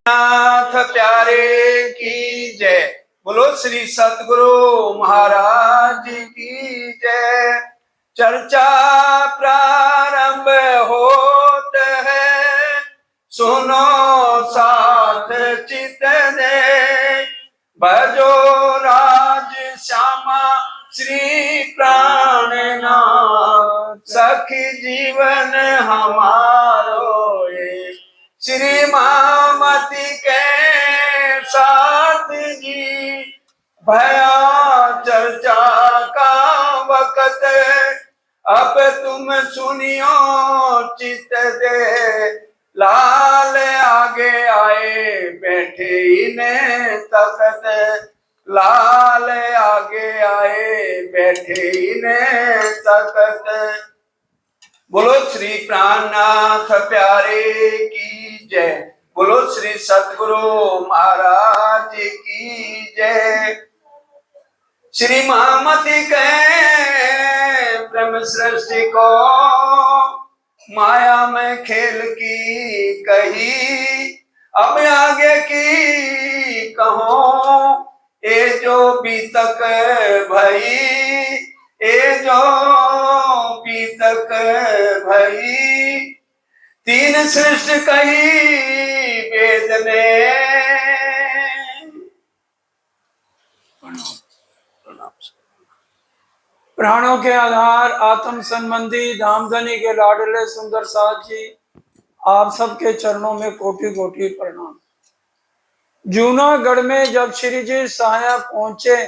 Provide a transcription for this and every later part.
नाथ प्यारे की जय। बोलो श्री सतगुरु महाराज की जय। चर्चा प्रारंभ होत है, सुनो साथ चित दे। भजो राज श्यामा श्री प्राणनाथ, सखी जीवन हमारो ये। श्री मामती के साथ जी भया चर्चा का वक्त, अब तुम सुनियो चित दे। लाल आगे आए बैठे इन्हें तकत, लाल आगे आए बैठे इन्हें तकत। बोलो श्री प्राणनाथ प्यारे की जय। बोलो श्री सतगुरु महाराज की जय। श्री महामती कहे ब्रह्म सृष्टि को, माया में खेल की कही। अब आगे की कहो, ये जो बीतक भई, ये जो बीतक भई। तीन सृष्टि कही वेद ने। प्राणों के आधार आत्म संबंधी धामधनी के लाडले सुंदर साथ जी, आप सबके चरणों में कोटि कोटि प्रणाम। जूनागढ़ में जब श्री जी साया पहुंचे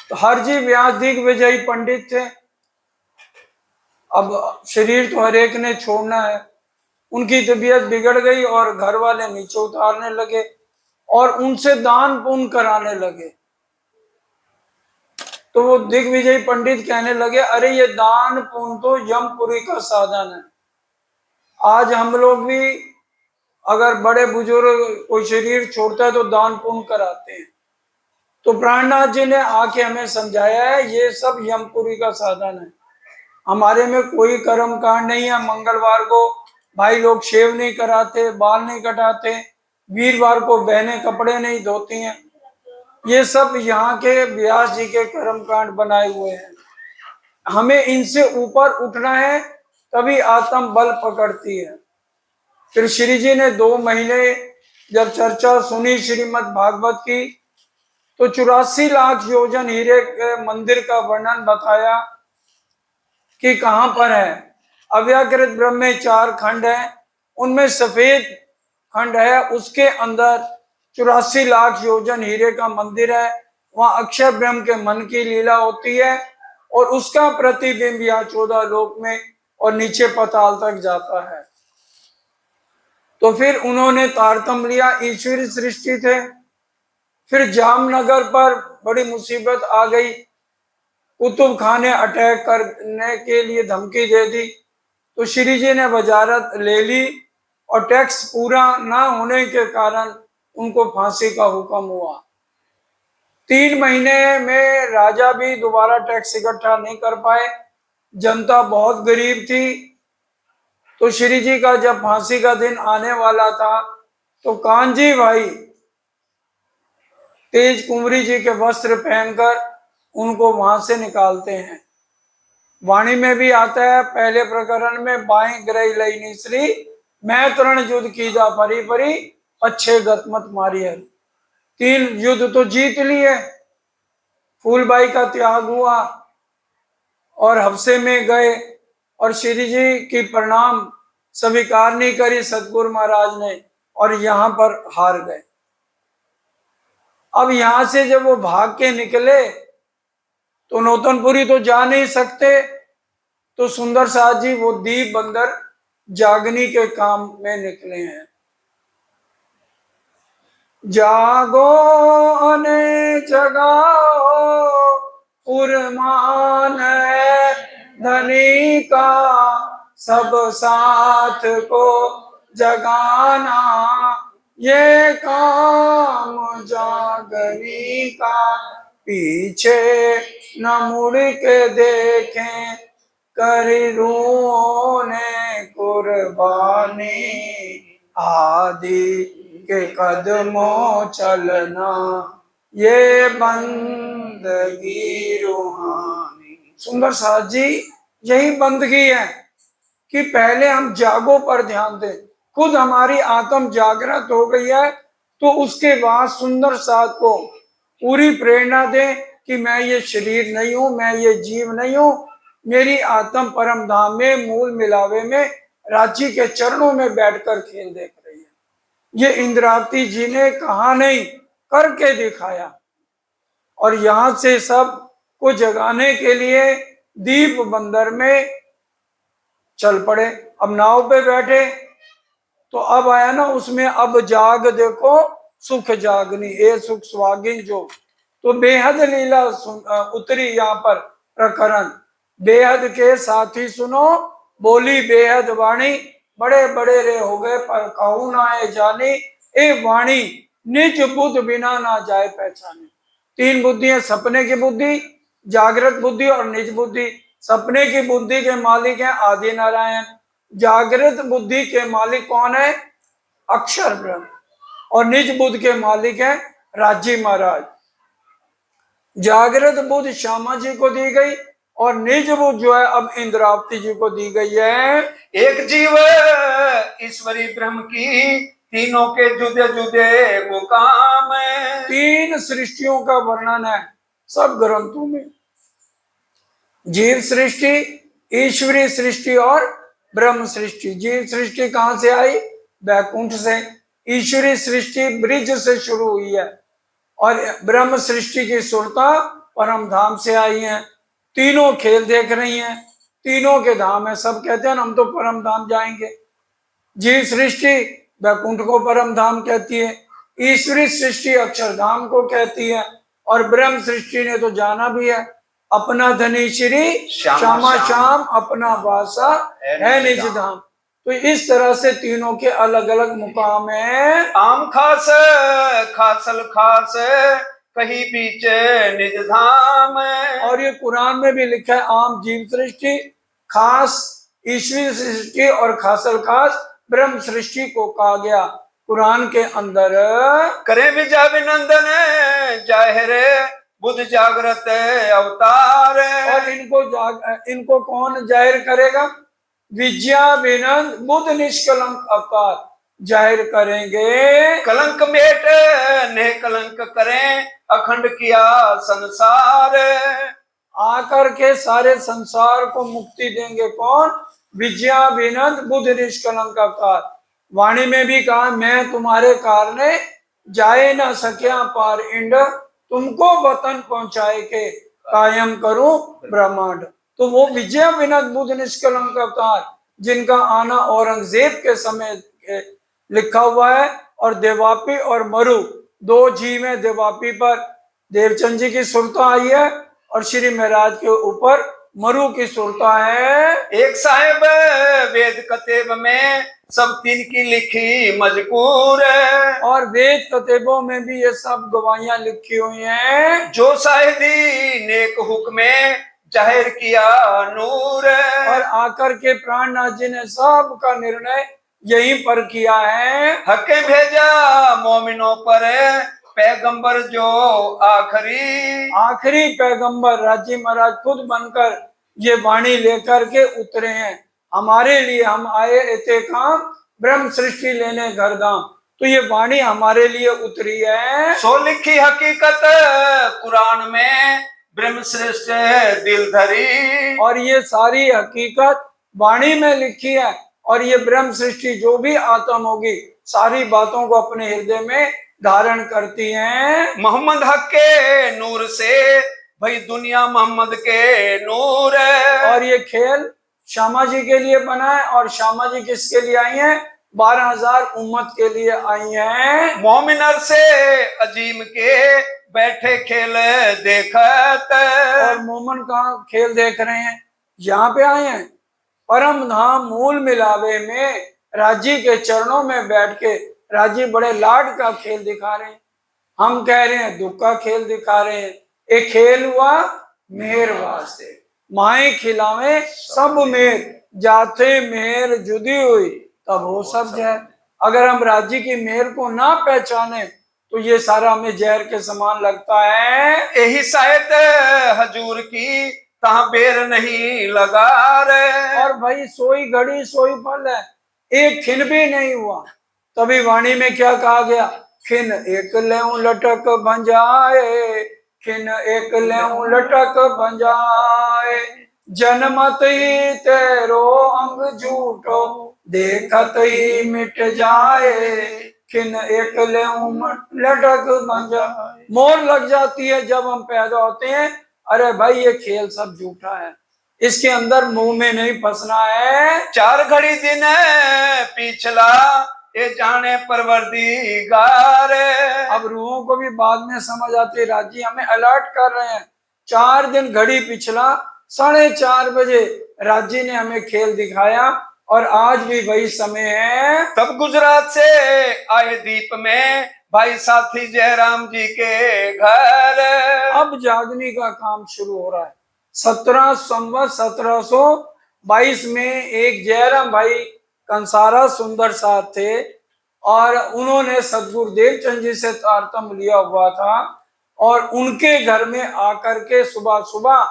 तो हरजी व्यास दिग्विजयी पंडित थे। अब शरीर तो हर एक ने छोड़ना है। उनकी तबीयत बिगड़ गई और घर वाले नीचे उतारने लगे और उनसे दान पुण्य कराने लगे। तो वो दिग्विजयी पंडित कहने लगे, अरे ये दान पुण्य तो यमपुरी का साधन है। आज हम लोग भी अगर बड़े बुजुर्ग कोई शरीर छोड़ता है तो दान पुण्य कराते हैं। तो प्राणनाथ जी ने आके हमें समझाया है, ये सब यमपुरी का साधन है। हमारे में कोई कर्म कांड नहीं है। मंगलवार को भाई लोग शेव नहीं कराते, बाल नहीं कटाते, वीरवार को बहनें कपड़े नहीं धोती हैं। ये सब यहाँ के व्यास जी के कर्म कांड बनाए हुए हैं। हमें इनसे ऊपर उठना है, तभी आत्म बल पकड़ती है। फिर श्री जी ने 2 महीने जब चर्चा सुनी श्रीमद् भागवत की, तो 84 लाख योजन हीरे के मंदिर का वर्णन बताया कि कहाँ पर है। अव्याकृत ब्रह्म में 4 खंड है, उनमें सफेद खंड है, उसके अंदर 84 लाख योजन हीरे का मंदिर है। वहां अक्षय ब्रह्म के मन की लीला होती है और उसका प्रतिबिंब यहाँ 14 लोक में और नीचे पाताल तक जाता है। तो फिर उन्होंने तारतम्य लिया, ईश्वरी सृष्टि थे। फिर जामनगर पर बड़ी मुसीबत आ गई। कुतुब खान ने अटैक करने के लिए धमकी दे दी, तो श्री जी ने वजारत ले ली और टैक्स पूरा ना होने के कारण उनको फांसी का हुक्म हुआ। 3 महीने में राजा भी दोबारा टैक्स इकट्ठा नहीं कर पाए। जनता बहुत गरीब थी। तो श्री जी का जब फांसी का दिन आने वाला था, तो कांजी भाई तेज कुंवरी जी के वस्त्र पहनकर उनको वहां से निकालते हैं। वाणी में भी आता है, पहले प्रकरण में, बाएं ग्रह लईनी श्री मैं तरण युद्ध कीजा परी परी, अच्छे गतमत मारी है। 3 युद्ध तो जीत लिए। फूलबाई का त्याग हुआ और हफ्से में गए और श्री जी की प्रणाम स्वीकार नहीं करी सतगुरु महाराज ने और यहाँ पर हार गए। अब यहां से जब वो भाग के निकले तो नौतनपुरी तो जा नहीं सकते, तो सुंदर साथ जी वो दीप बंदर जागनी के काम में निकले हैं। जागो अने जगाओ उर्मान है धनी का, सब साथ को जगाना ये काम जागनी का। पीछे न मुड़ के देखें करूं ने कुर्बानी, आदि के कदमों चलना, ये बंदगी रूहानी। सुंदर साथ जी, यही बंदगी है कि पहले हम जागो पर ध्यान दें। खुद हमारी आत्म जागृत हो गई है तो उसके बाद सुंदर साथ को पूरी प्रेरणा दें कि मैं ये शरीर नहीं हूं, मैं ये जीव नहीं हूं, मेरी आत्म परम धाम में मूल मिलावे में राज्य के चरणों में बैठकर खेल देख रही है। ये इंद्रावती जी ने कहा नहीं, करके दिखाया। और यहां से सब को जगाने के लिए दीप बंदर में चल पड़े। अब नाव पे बैठे तो अब आया ना उसमें, अब जाग देखो सुख जागनी, ए सुख सुहागिन जो। तो बेहद लीला उतरी यहाँ पर प्रकरण। बेहद के साथी सुनो, बोली बेहद वाणी, बड़े बड़े रे हो गए पर कहूं ना आए जानी, ए वाणी निज बुद्ध बिना ना जाए पहचाने। तीन बुद्धियां, सपने की बुद्धि, जागृत बुद्धि और निज बुद्धि। सपने की बुद्धि के मालिक हैं आदि नारायण, जागृत बुद्धि के मालिक कौन है? अक्षर ब्रह्म। और निज बुद्ध के मालिक हैं राजी महाराज। जागृत बुद्ध श्यामा जी को दी गई और निज बुद्ध जो है अब इंद्रावती जी को दी गई है। एक जीव ईश्वरी ब्रह्म की तीनों के जुदे जुदे मुकाम। तीन सृष्टियों का वर्णन है सब ग्रंथों में, जीव सृष्टि, ईश्वरी सृष्टि और ब्रह्म सृष्टि। जीव सृष्टि कहां से आई? बैकुंठ से। ईश्वरी सृष्टि ब्रिज से शुरू हुई है और ब्रह्म सृष्टि की सुरता परम धाम से आई है। तीनों खेल देख रही हैं, तीनों के धाम है। सब कहते हैं हम तो परम धाम जाएंगे। जीव सृष्टि बैकुंठ को परम धाम कहती है, ईश्वरी सृष्टि अक्षरधाम को कहती है और ब्रह्म सृष्टि ने तो जाना भी है, अपना धनी श्री श्यामा श्याम अपना वासा है निज धाम। तो इस तरह से तीनों के अलग अलग मुकाम है। आम खास खासल खास कहीं बीच निज धाम। और ये कुरान में भी लिखा है, आम जीव सृष्टि, खास ईश्वरी सृष्टि और खासल खास ब्रह्म सृष्टि को कहा गया कुरान के अंदर। करे विजयाभिनंदन जाहिर बुद्ध जागृत अवतार। और इनको कौन जाहिर करेगा? विजयाभिनंद बुद्ध निष्कलंक अवतार जाहिर करेंगे। कलंक मेट ने कलंक करें अखंड किया संसार। आकर के सारे संसार को मुक्ति देंगे कौन? विजयाभिनंद बुद्ध निष्कलंक अवतार। वाणी में भी कहा, मैं तुम्हारे कारण जाए न सक्या पार इंड, तुमको वतन पहुंचाए के कायम करूं ब्रह्मांड। तो वो विजयाभिनंद बुद्ध निष्कलंक अवतार जिनका आना औरंगजेब के समय लिखा हुआ है। और देवापी और मरु दो जीव है। देवापी पर देवचंद जी की सुरता आई है और श्री महाराज के ऊपर मरु की सुरता है। एक साहेब वेद कतेब में सब तीन की लिखी मजकूर। और वेद कतेबों में भी ये सब गवाहियां लिखी हुई हैं। जो शाहिदी नेक हुक्म जाहिर किया नूर। और आकर के प्राणनाथ जी ने सब का निर्णय यहीं पर किया है। हके भेजा मोमिनों पर पैगंबर जो आखिरी पैगंबर राजी महाराज खुद बनकर ये वाणी लेकर के उतरे हैं हमारे लिए। हम आए इते काम ब्रह्म सृष्टि लेने घरधाम, तो ये वाणी हमारे लिए उतरी है। सो लिखी हकीकत कुरान में ब्रह्म श्रेष्ठ दिल धरी। और ये सारी हकीकत वाणी में लिखी है और ये ब्रह्म सृष्टि जो भी आत्म होगी सारी बातों को अपने हृदय में धारण करती हैं। मोहम्मद हक के नूर से भाई दुनिया मोहम्मद के नूर। और ये खेल श्यामा जी के लिए बना है। और श्यामा जी किसके लिए आई हैं? 12,000 उम्मत के लिए आई हैं। मोमिनर से अजीम के बैठे खेल देखत। और मोमन का खेल देख रहे हैं, यहाँ पे आए हैं परम धाम मूल मिलावे में राजी के चरणों में बैठ के राजी बड़े लाड का खेल दिखा रहे हैं। हम कह रहे हैं दुख का खेल दिखा रहे हैं। एक खेल हुआ मेहर वास्ते, माए खिलावे सब मेहर, जाते मेहर जुदी हुई तब हो सब जय। अगर हम राज्य की मेहर को ना पहचाने तो ये सारा हमें जहर के समान लगता है। यही शायद हजूर की तहाँ बेर नहीं लगा रे। और भाई सोई घड़ी सोई पल है, एक खिन भी नहीं हुआ। तभी वाणी में क्या कहा गया, खिन एक लेऊ लटक भंजाए, खिन एक लेऊ लटक भंजाए, जनमत ही तेरो अंग झूठो, देखत ही मिट जाए, खिन एक लेऊ लटक भंजाए। मोर लग जाती है जब हम पैदा होते हैं, अरे भाई ये खेल सब झूठा है, इसके अंदर मुंह में नहीं फंसना है। 4 घड़ी दिन पिछला ये जाने परवरदिगार। अब रूहों को भी बाद में समझ आती है, राजी हमें अलर्ट कर रहे हैं। 4 दिन घड़ी पिछला 4:30 बजे राजी ने हमें खेल दिखाया और आज भी वही समय है। तब गुजरात से आए दीप में भाई साथी जयराम जी के घर। अब जागने का काम शुरू हो रहा है। 17 संवत 1722 में एक जयराम भाई कंसारा सुंदर साथ थे और उन्होंने सदगुरु देवचंद जी से तारतम्य लिया हुआ था और उनके घर में आकर के सुबह सुबह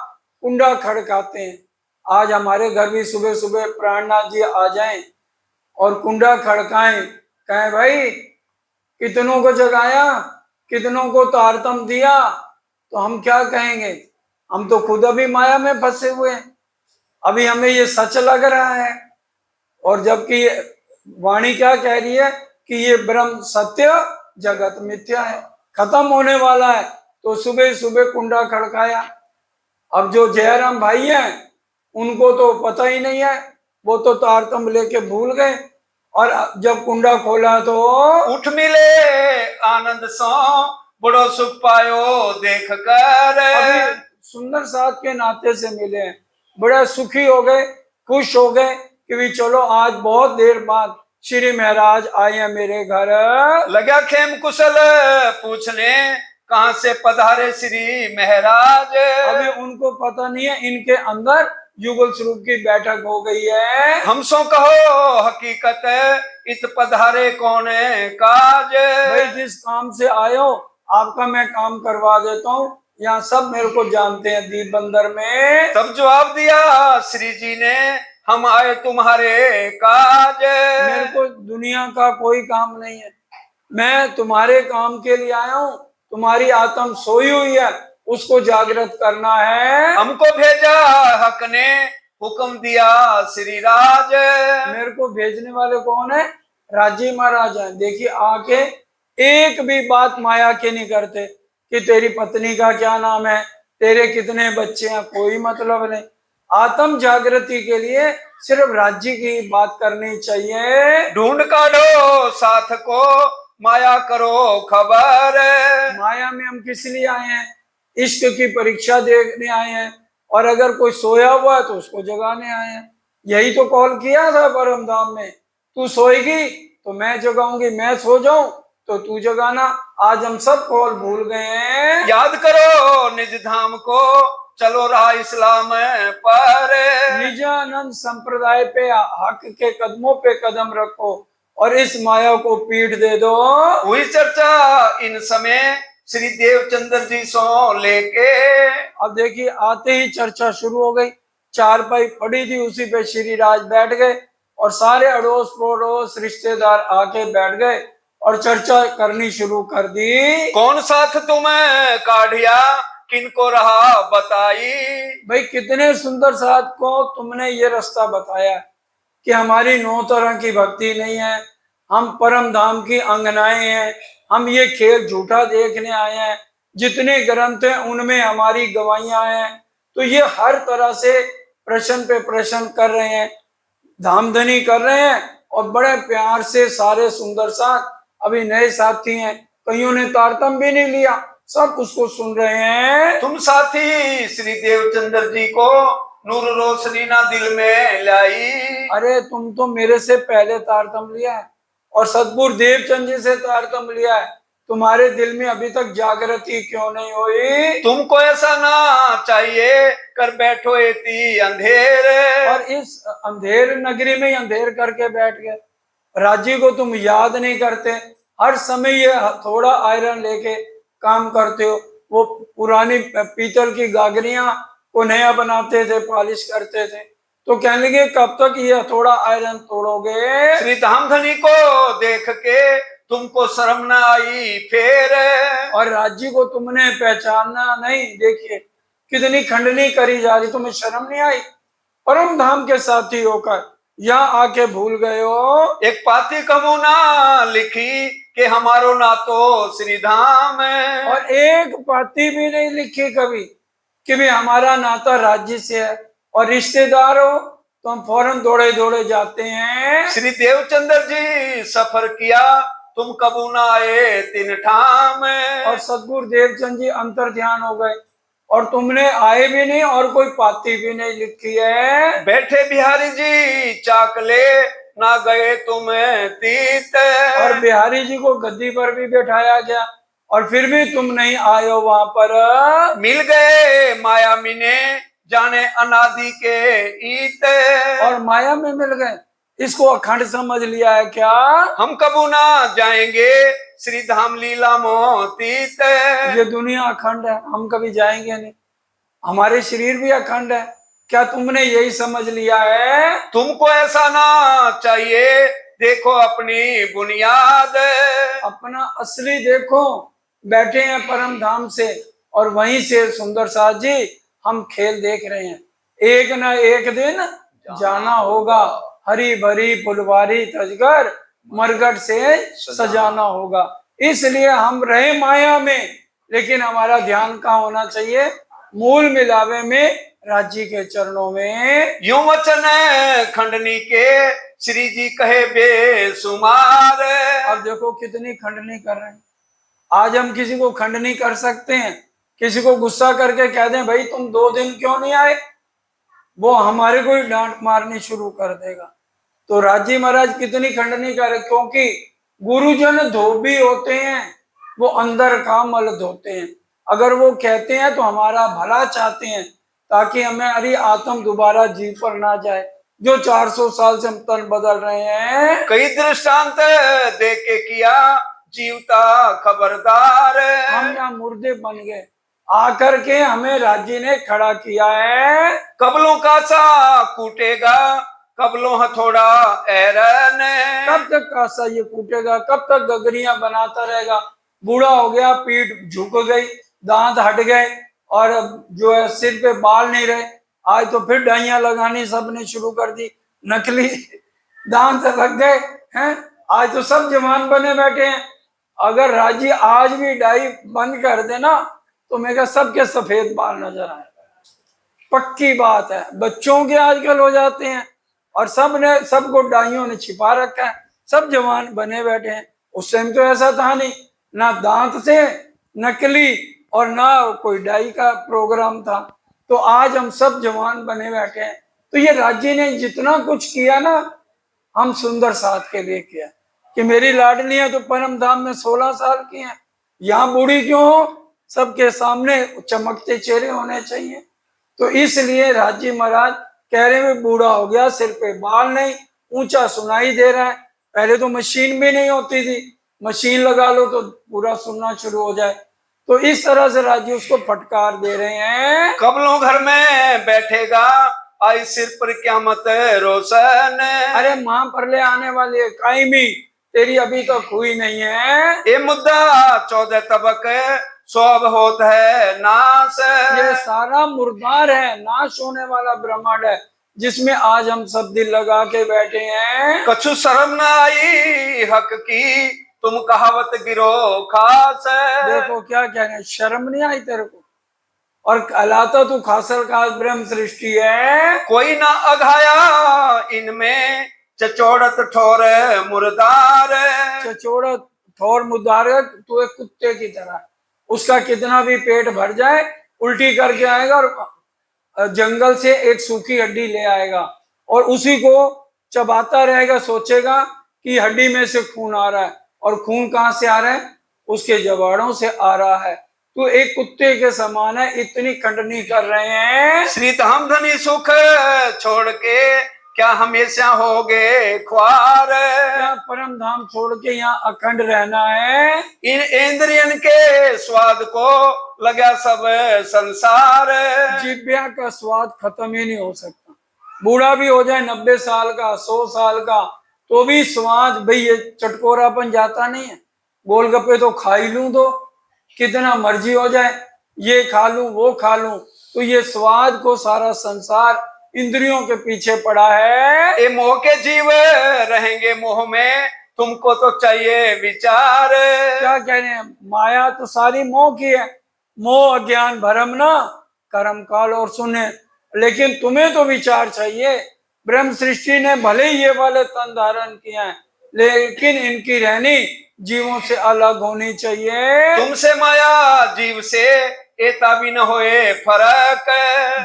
कुंडा खड़काते हैं। आज हमारे घर भी सुबह सुबह प्राणनाथ जी आ जाएं और कुंडा खड़काएं, कहें भाई कितनों को जगाया, कितनों को तारतम्य दिया, तो हम क्या कहेंगे, हम तो खुद अभी माया में फंसे हुए हैं, अभी हमें ये सच लग रहा है। और जबकि वाणी क्या कह रही है कि ये ब्रह्म सत्य जगत मिथ्या है, खत्म होने वाला है। तो सुबह सुबह कुंडा खड़काया। अब जो जयराम भाई हैं उनको तो पता ही नहीं है, वो तो तारतम्य लेके भूल गए और जब कुंडा खोला तो उठ मिले आनंद सो बड़ो सुख पायो देख कर। अभी सुंदर साथ के नाते से मिले हैं, बड़ा सुखी हो गए, खुश हो गए कि भी चलो आज बहुत देर बाद श्री महाराज आए हैं मेरे घर। लगा खेम कुशल पूछने कहां से पधारे श्री महाराज। अभी उनको पता नहीं है इनके अंदर युगल स्वरूप की बैठक हो गई है। हमसो कहो हकीकत इत पधारे कौन काज। भाई जिस काम से आए हो आपका मैं काम करवा देता हूँ, यहाँ सब मेरे को जानते हैं दीप बंदर में। तब जवाब दिया श्री जी ने हम आए तुम्हारे काज। मेरे को दुनिया का कोई काम नहीं है, मैं तुम्हारे काम के लिए आया हूँ। तुम्हारी आत्म सोई हुई है, उसको जागृत करना है। हमको भेजा हक ने हुक्म दिया श्री राज। मेरे को भेजने वाले कौन है, राजी महाराज हैं। देखिए आके एक भी बात माया के नहीं करते कि तेरी पत्नी का क्या नाम है, तेरे कितने बच्चे हैं, कोई मतलब नहीं। आत्म जागृति के लिए सिर्फ राज्य की बात करनी चाहिए। ढूंढ काढ़ो साथ को माया करो खबर। माया में हम किस लिए आए हैं, इश्क की परीक्षा देखने आए हैं, और अगर कोई सोया हुआ है तो उसको जगाने आए हैं। यही तो कॉल किया था परम धाम में, तू सोएगी तो मैं जगाऊंगी, मैं सो जाऊं तो तू जगाना। आज हम सब कॉल भूल गए हैं। याद करो निज धाम को चलो रहा इस्लाम पर। निजानंद संप्रदाय पे हक के कदमों पे कदम रखो और इस माया को पीठ दे दो। हुई चर्चा इन समय श्री देवचंद्र जी सो लेके। अब देखिए आते ही चर्चा शुरू हो गई। चारपाई पड़ी थी उसी पे श्री राज बैठ गए और सारे अड़ोस पड़ोस रिश्तेदार आके बैठ गए और चर्चा करनी शुरू कर दी। कौन साथ तुम्हें काढ़िया किनको रहा बताई। भाई कितने सुंदर साथ को तुमने ये रास्ता बताया कि हमारी 9 तरह की भक्ति नहीं है, हम परम धाम की अंगनाएं हैं, हम ये खेल झूठा देखने आए हैं, जितने ग्रंथ हैं उनमें हमारी गवाहियां हैं। तो ये हर तरह से प्रश्न पे प्रश्न कर रहे हैं, धामधनी कर रहे हैं और बड़े प्यार से सारे सुंदर साथ। अभी नए साथी हैं, कईयों ने तारतम्य भी नहीं लिया, सब उसको सुन रहे हैं। तुम साथी श्री देवचंद्र जी को नूर रोशनी ना दिल में लाई। अरे तुम तो मेरे से पहले तारतम्य लिया है और सदगुरु देवचंद जी से तारतम्य लिया है, तुम्हारे दिल में अभी तक जागृति क्यों नहीं हुई। तुमको ऐसा ना चाहिए कर बैठो एती अंधेर। और इस अंधेर नगरी में ही अंधेर करके बैठ गए। राज्य को तुम याद नहीं करते, हर समय ये थोड़ा आयरन लेके काम करते हो। वो पुरानी पीतल की गागरियां को नया बनाते थे, पॉलिश करते थे। तो कहने लगे कब तक ये थोड़ा आयरन तोड़ोगे? श्री धाम धनी को देख के तुमको शर्म न आई फिर। और राज्य को तुमने पहचाना नहीं, देखिए कितनी खंडनी करी जा रही, तुम्हें शर्म नहीं आई? परम धाम के साथी होकर यहाँ आके भूल गए हो। एक पाती कमुना लिखी कि हमारो ना तो श्री धाम है। और एक पाती भी नहीं लिखी कभी कि भी हमारा नाता राज्य से है। और रिश्तेदार हो तो हम फौरन दौड़े दौड़े जाते हैं। श्री देवचंद्र जी सफर किया तुम कबू ना आए तीन ठाम। और सदगुरु देवचंद जी अंतर ध्यान हो गए और तुमने आए भी नहीं और कोई पाती भी नहीं लिखी है। बैठे बिहारी जी चाकले ना गए तुम तीत। और बिहारी जी को गद्दी पर भी बैठाया गया और फिर भी तुम नहीं आए हो वहां पर। मिल गए माया मिने जाने अनादि के ईत। और माया में मिल गए, इसको अखंड समझ लिया है क्या? हम कबू ना जाएंगे श्री धाम लीला मोतीत। ये दुनिया अखंड है, हम कभी जाएंगे नहीं। हमारे शरीर भी अखंड है, क्या तुमने यही समझ लिया है? तुमको ऐसा ना चाहिए, देखो अपनी बुनियाद। अपना असली देखो, बैठे हैं परम धाम से और वहीं से सुंदर साथ जी हम खेल देख रहे हैं। एक ना एक दिन जाना होगा, हरी भरी फुलवारी तजकर मरगट से सजाना होगा। इसलिए हम रहे माया में, लेकिन हमारा ध्यान कहाँ होना चाहिए? मूल मिलावे में, राज्य के चरणों में। यूं वचन खंडनी के श्री जी कहे बेसुमार। अब देखो कितनी खंडनी कर रहे हैं। आज हम किसी को खंडनी कर सकते हैं, किसी को गुस्सा करके कह दें भाई तुम 2 दिन क्यों नहीं आए, वो हमारे को ही डांट मारनी शुरू कर देगा। तो राजी महाराज कितनी खंडनी करे, क्योंकि गुरुजन धोबी होते हैं, वो अंदर का मल धोते हैं। अगर वो कहते हैं तो हमारा भला चाहते हैं, ताकि हमारी आत्म दोबारा जीव पर ना जाए। जो 400 साल से हम तन बदल रहे हैं, कई दृष्टांत दे के किया जीवता खबरदार। हम यहाँ मुर्दे बन गए, आकर के हमें राज्य ने खड़ा किया है। कबलों का सा कूटेगा, कबलों हथौड़ा ऐरन। कब तक कासा ये कूटेगा, कब तक गगरियां बनाता रहेगा? बूढ़ा हो गया, पीठ झुक गई, दांत हट गए और जो है सिर पे बाल नहीं रहे। आज तो फिर डाइयां लगानी सबने शुरू कर दी, नकली दांत लग गए हैं। आज तो सब जवान बने बैठे हैं। अगर राजी आज भी डाई बंद कर देना तो मेरे सबके सफेद बाल नजर आए, पक्की बात है। बच्चों के आजकल हो जाते हैं और सबको डाइयों ने छिपा रखा है, सब जवान बने बैठे हैं। उस टाइम तो ऐसा था नहीं, ना दांत थे नकली और ना कोई डाई का प्रोग्राम था। तो आज हम सब जवान बने बैठे हैं। तो ये राज्य ने जितना कुछ किया ना, हम सुंदर साथ के लिए किया कि मेरी लाडलियां तो परम धाम में 16 साल की हैं, यहाँ बूढ़ी क्यों हो? सबके सामने चमकते चेहरे होने चाहिए। तो इसलिए राज्य महाराज कह रहे हैं बूढ़ा हो गया, सिर पे बाल नहीं, ऊंचा सुनाई दे रहा है। पहले तो मशीन भी नहीं होती थी, मशीन लगा लो तो पूरा सुनना शुरू हो जाए। तो इस तरह से राज्य उसको फटकार दे रहे हैं। कबलों घर में बैठेगा, आई सिर पर क्यामत रोशन। अरे मां पर ले आने वाली है, कायमी तेरी अभी तक हुई नहीं है। ये मुद्दा 14 तबक सब होत है नाश। ये सारा मुर्दार है, नाश होने वाला ब्रह्मांड है, जिसमें आज हम सब दिल लगा के बैठे हैं। कछु शर्म न आई हक की, तुम कहावत गिरो खास। देखो क्या कह रहे हैं, शर्म नहीं आई तेरे को? और कहलाता तू खासर खास ब्रह्म सृष्टि है। कोई ना अघाया इनमें चचौड़त ठोर मुर्दार। चचोड़त ठोर मुर्दार, तू एक कुत्ते की तरह, उसका कितना भी पेट भर जाए उल्टी करके आएगा और जंगल से एक सूखी हड्डी ले आएगा और उसी को चबाता रहेगा, सोचेगा कि हड्डी में से खून आ रहा है। और खून कहाँ से आ रहा है? उसके जबाड़ों से आ रहा है। तो एक कुत्ते के समान है, इतनी खंडनी कर रहे हैं। श्री धाम धनी सुख छोड़ के क्या हमेशा होगे ख्वार। क्या परम धाम छोड़ के यहाँ अखंड रहना है? इन इंद्रियन के स्वाद को लगा सब संसार। जिभ्या का स्वाद खत्म ही नहीं हो सकता। बूढ़ा भी हो जाए 90 साल का, 100 साल का, तो भी स्वाद भाई ये चटकोरापन जाता नहीं है। गोलगप्पे तो खा ही लूं, तो कितना मर्जी हो जाए, ये खा लूं वो खा लूं, तो ये स्वाद को सारा संसार इंद्रियों के पीछे पड़ा है। ये मोह के जीव रहेंगे मोह में, तुमको तो चाहिए विचार। क्या कह रहे हैं, माया तो सारी मोह की है। मोह अज्ञान भरम ना कर्म काल और सुने, लेकिन तुम्हें तो विचार चाहिए। ब्रह्म सृष्टि ने भले ही ये वाले तन धारण किए हैं, लेकिन इनकी रहनी जीवों से अलग होनी चाहिए। तुमसे माया जीव से एता भी न होए फर्क।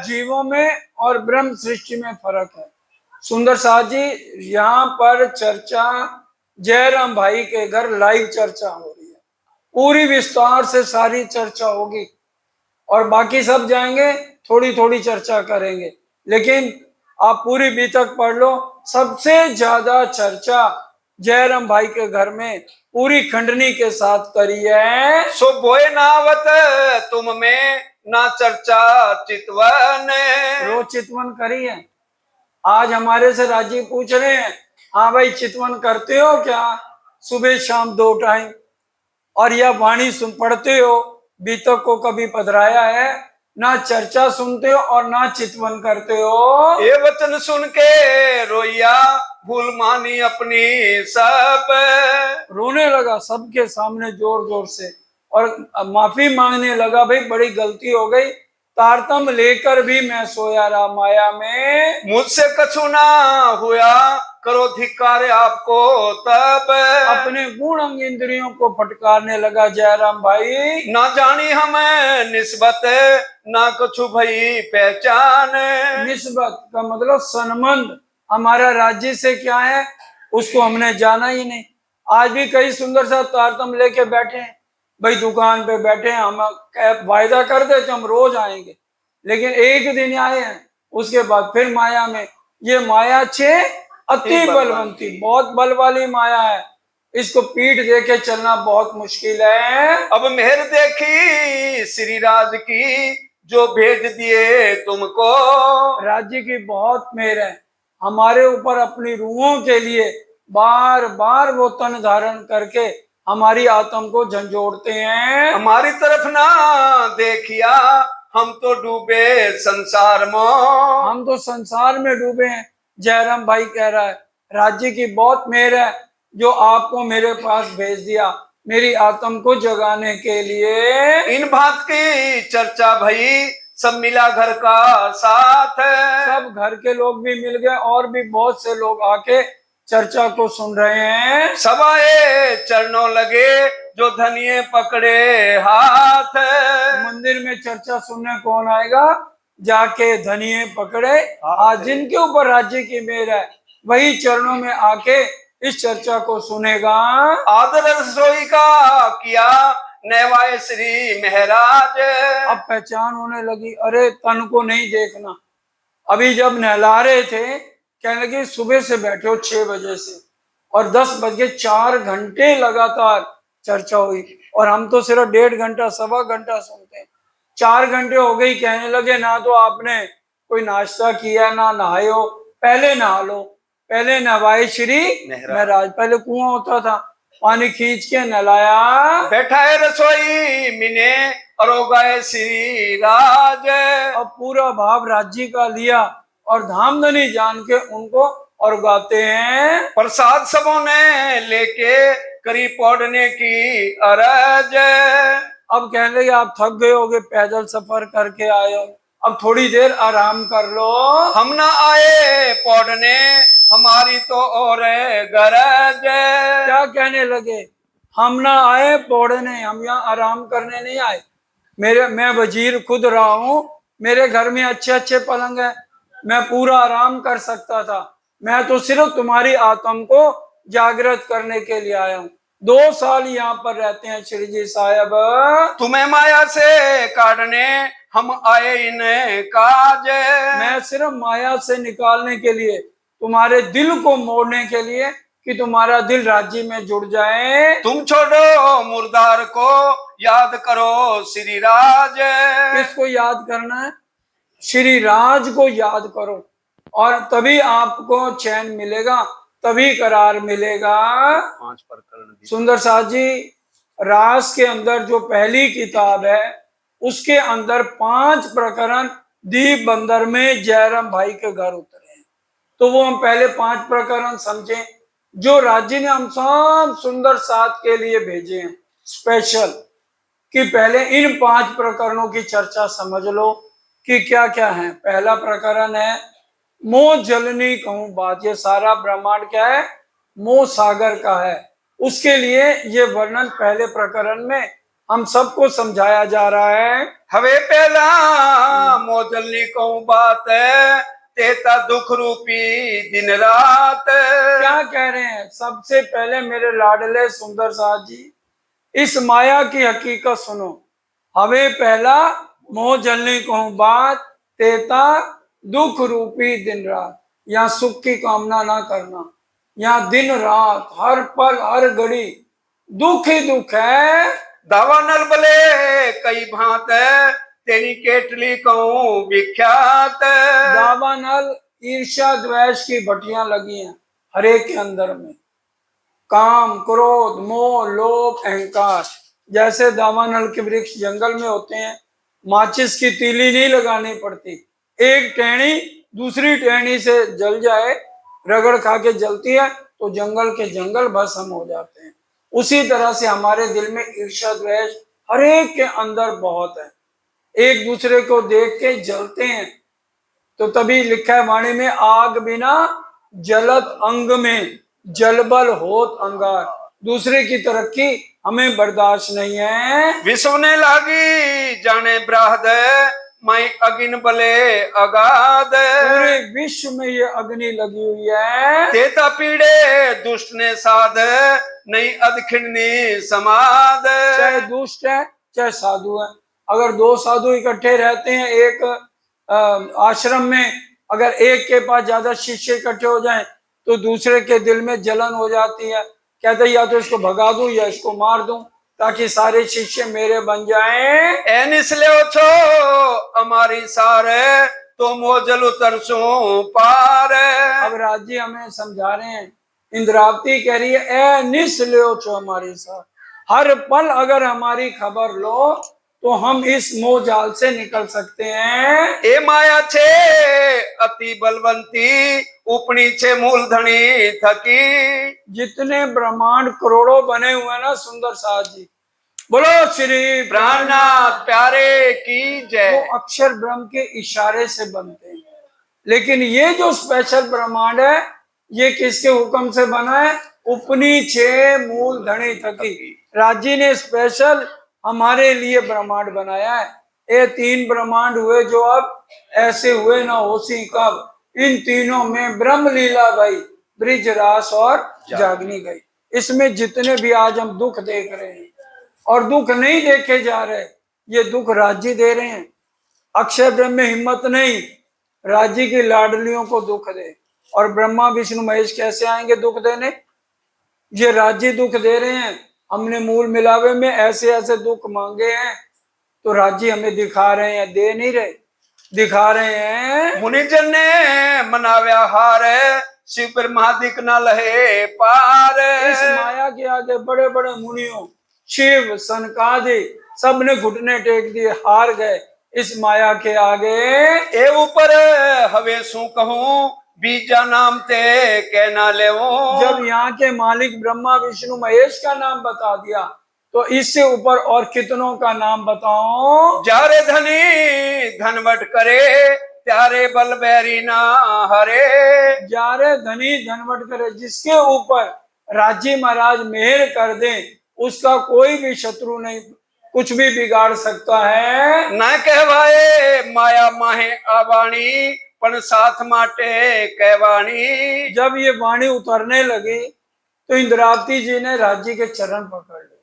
जीवों में और ब्रह्म सृष्टि में फर्क है। सुंदर साथ जी, यहाँ पर चर्चा जयराम भाई के घर लाइव चर्चा हो रही है, पूरी विस्तार से सारी चर्चा होगी, और बाकी सब जाएंगे थोड़ी थोड़ी चर्चा करेंगे, लेकिन आप पूरी बीतक पढ़ लो। सबसे ज्यादा चर्चा जयराम भाई के घर में पूरी खंडनी के साथ करी है। सो बोए नावत तुम में ना चर्चा चितवन। रोज चितवन करी है। आज हमारे से राजी पूछ रहे हैं, हाँ भाई चितवन करते हो क्या, सुबह शाम 2 टाइम, और यह वाणी सुन पढ़ते हो, बीतक को कभी पधराया है? ना चर्चा सुनते हो और ना चितवन करते हो। ये वचन सुन के रोइया भूल मानी अपनी सब। रोने लगा सबके सामने जोर जोर से, और माफी मांगने लगा, भाई बड़ी गलती हो गई, तारतम लेकर भी मैं सोया रहा माया में। मुझसे कछु ना हुआ करो धिक्कार आपको तब। अपने गुण अंग इंद्रियों को फटकारने लगा जयराम भाई। ना जानी हमें निस्बत ना कछु भई पहचान। निस्बत का मतलब संबंध हमारा राज्य से क्या है उसको हमने जाना ही नहीं। आज भी कई सुंदर सा तारतम लेके बैठे हैं, भाई दुकान पे बैठे हैं, हम वायदा कर दे कि हम रोज आएंगे, लेकिन एक दिन आए हैं, उसके बाद फिर माया में। ये माया छे अति बलवंती, बहुत बल वाली माया है, इसको पीठ देके चलना बहुत मुश्किल है। अब मेहर देखी श्री राज की जो भेज दिए तुमको। राज्य की बहुत मेहर है हमारे ऊपर, अपनी रूहों के लिए बार बार वो तन धारण करके हमारी आत्म को झंझोड़ते हैं। हमारी तरफ ना देखिया हम तो डूबे संसार में। हम तो संसार में डूबे हैं। जयराम भाई कह रहा है राज्य की बहुत मेहर है जो आपको मेरे पास भेज दिया मेरी आत्म को जगाने के लिए। इन बात की चर्चा भई सब मिला घर का साथ। सब घर के लोग भी मिल गए और भी बहुत से लोग आके चर्चा को सुन रहे हैं। सब आए चरणों लगे जो धनिये पकड़े हाथ। मंदिर में चर्चा सुनने कौन आएगा, जाके धनिये पकड़े आज जिनके ऊपर राज्य की मेहर है वही चरणों में आके इस चर्चा को सुनेगा। आदर रसोई का किया नवाए श्री महाराज। अब पहचान होने लगी, अरे तन को नहीं देखना। अभी जब नहला रहे थे कहने लगे सुबह से बैठे हो 6 बजे से और 10 बज के 4 घंटे लगातार चर्चा हुई, और हम तो सिर्फ 1.5 घंटा 1.25 घंटा सुनते हैं। 4 घंटे हो गई, कहने लगे ना तो आपने कोई नाश्ता किया ना नहाए हो, पहले नहा लो। पहले नहवाए श्री महाराज, पहले कुआं होता था, पानी खींच के नहलाया। बैठा है रसोई मिने और गए श्री राज। अब पूरा भाव राज्य का लिया और धामधनी जान के उनको और गाते हैं। प्रसाद सबों ने लेके करी पौड़ने की अरज। अब कहने लगे आप थक गए होगे, पैदल सफर करके आए हो, अब थोड़ी देर आराम कर लो। हम ना आए पौड़ने हमारी तो और गरज। क्या कहने लगे, हम ना आए पौड़ने, हम यहाँ आराम करने नहीं आए। मैं वजीर खुद रहा हूँ, मेरे घर में अच्छे अच्छे पलंग है, मैं पूरा आराम कर सकता था। मैं तो सिर्फ तुम्हारी आत्म को जागृत करने के लिए आया हूँ। 2 साल यहाँ पर रहते हैं श्री जी साहब। तुम्हें माया से काटने हम आए इन काज। मैं सिर्फ माया से निकालने के लिए तुम्हारे दिल को मोड़ने के लिए कि तुम्हारा दिल राज्य में जुड़ जाए। तुम छोड़ो मुर्दार को, याद करो श्री राज। किसको याद करना है? श्री राज को याद करो, और तभी आपको चैन मिलेगा, तभी करार मिलेगा। 5 प्रकरण। सुंदर साथ जी, रास के अंदर जो पहली किताब है उसके अंदर 5 प्रकरण दीप बंदर में जयराम भाई के घर उतरे हैं। तो वो हम पहले 5 प्रकरण समझें जो राज्य ने हम सब सुंदर साथ के लिए भेजे हैं स्पेशल, कि पहले इन 5 प्रकरणों की चर्चा समझ लो कि क्या क्या है। पहला प्रकरण है मोह जलनी कहूं बात। ये सारा ब्रह्मांड क्या है? मोह सागर का है। उसके लिए ये वर्णन पहले प्रकरण में हम सबको समझाया जा रहा है। हवे पहला मोजलनी को बात है, तेता दुख रूपी दिन रात। क्या कह रहे हैं? सबसे पहले मेरे लाडले सुंदर साथ जी, इस माया की हकीकत सुनो। हवे पहला मोह जलनी को बात, तेता दुख रूपी दिन रात। यहाँ सुख की कामना ना करना, यहाँ दिन रात हर पल हर घड़ी दुख ही दुख है। दावा नल बले कई भांत, तेरी केटली कहूं विख्यात। दावानल ईर्ष्या द्वेष की भट्टियां लगी हैं हर एक के अंदर में। काम क्रोध मोह लोभ अहंकार, जैसे दावानल के वृक्ष जंगल में होते हैं, माचिस की तीली नहीं लगानी पड़ती, एक टहनी दूसरी टहनी से जल जाए, रगड़ खा के जलती है तो जंगल के जंगल भस्म हो जाते हैं। उसी तरह से हमारे दिल में ईर्ष्या द्वेष हर एक के अंदर बहुत है, एक दूसरे को देख के जलते हैं। तो तभी लिखा है वाणी में, आग बिना जलत अंग में जलबल होत अंगार। दूसरे की तरक्की हमें बर्दाश्त नहीं है। विश्व ने लागी जाने ब्राहद, मैं अगिन बले अगाध। पूरे विश्व में ये अग्नि लगी हुई है। तेता पीड़े दुष्ट ने साध, नहीं अधखिणनी समाद। चाहे दुष्ट है चाहे साधु है, अगर 2 साधु इकट्ठे रहते हैं एक आश्रम में, अगर एक के पास ज्यादा शिष्य इकट्ठे हो जाएं तो दूसरे के दिल में जलन हो जाती है। कहते या तो इसको भगा दूं या इसको मार दूं ताकि सारे शिष्य मेरे बन जाएं। एन इसलिए छो हमारी सारे, तो मोजल उतरसो पार। अब राज्य हमें समझा रहे हैं, इंद्रावती कह रही है ए निस्लियो छो हमारी साथ। हर पल अगर हमारी खबर लो तो हम इस मोह जाल से निकल सकते हैं। ए माया छे अति बलवंती, उपनी छे मूलधनी थकी। जितने ब्रह्मांड करोड़ों बने हुए ना सुंदर साथ जी, बोलो श्री प्राणनाथ प्यारे की जय। वो अक्षर ब्रह्म के इशारे से बनते हैं, लेकिन ये जो स्पेशल ब्रह्मांड है ये किसके हुक्म से बना है? उपनी छे मूल धनी थकी। राज्य ने स्पेशल हमारे लिए ब्रह्मांड बनाया है। ये 3 ब्रह्मांड हुए जो अब ऐसे हुए ना होसी कब। इन तीनों में ब्रह्म लीला गई, ब्रिज रास और जागनी गई। इसमें जितने भी आज हम दुख देख रहे हैं और दुख नहीं देखे जा रहे, ये दुख राज्य दे रहे हैं। अक्षय ब्रह्म में हिम्मत नहीं राज्य की लाडलियों को दुख दे, और ब्रह्मा विष्णु महेश कैसे आएंगे दुख देने? ये राज्य दुख दे रहे हैं। हमने मूल मिलावे में ऐसे ऐसे दुख मांगे हैं तो राज्य हमें दिखा रहे हैं, दे नहीं रहे, दिखा रहे हैं। मुनिजन ने मनाव्या हार, शिव ब्रह्मादिक न लहे पार। इस माया के आगे बड़े बड़े मुनियों शिव सनकादिक सबने घुटने टेक दिए, हार गए इस माया के आगे। ए ऊपर हवे सू कहूं, बीजा नाम ते कहना ले। जब यहाँ के मालिक ब्रह्मा विष्णु महेश का नाम बता दिया तो इससे ऊपर और कितनों का नाम बताओ। जारे धनी धनवट करे, त्यारे बल बैरी ना हरे। जारे धनी धनवट करे, जिसके ऊपर राज्य महाराज मेहर कर दे उसका कोई भी शत्रु नहीं कुछ भी बिगाड़ सकता है। न कहवाए माया माहे आवाणी, पण साथ माटे कहवाणी। जब ये वाणी उतरने लगी तो इंद्रावती जी ने राज्य के चरण पकड़ लिए,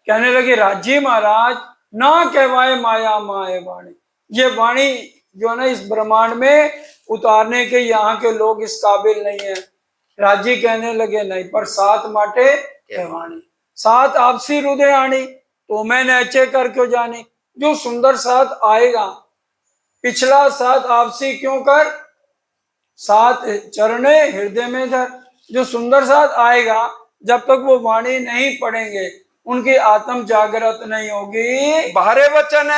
कहने लगी राज्य महाराज ना कहवाए माया माए वाणी। ये वाणी जो है ना इस ब्रह्मांड में उतारने के यहाँ के लोग इस काबिल नहीं है। राजी कहने लगे नहीं, पर सात माटे कहवाणी, सात आपसी हृदय आनी, तो मैं नैचे कर क्यों जानी। जो सुंदर साथ आएगा, पिछला साथ आपसी क्यों कर, सात चरणे हृदय में धर। जो सुंदर साथ आएगा, जब तक वो वाणी नहीं पढ़ेंगे, उनकी आत्म जागृत नहीं होगी। भारे वचन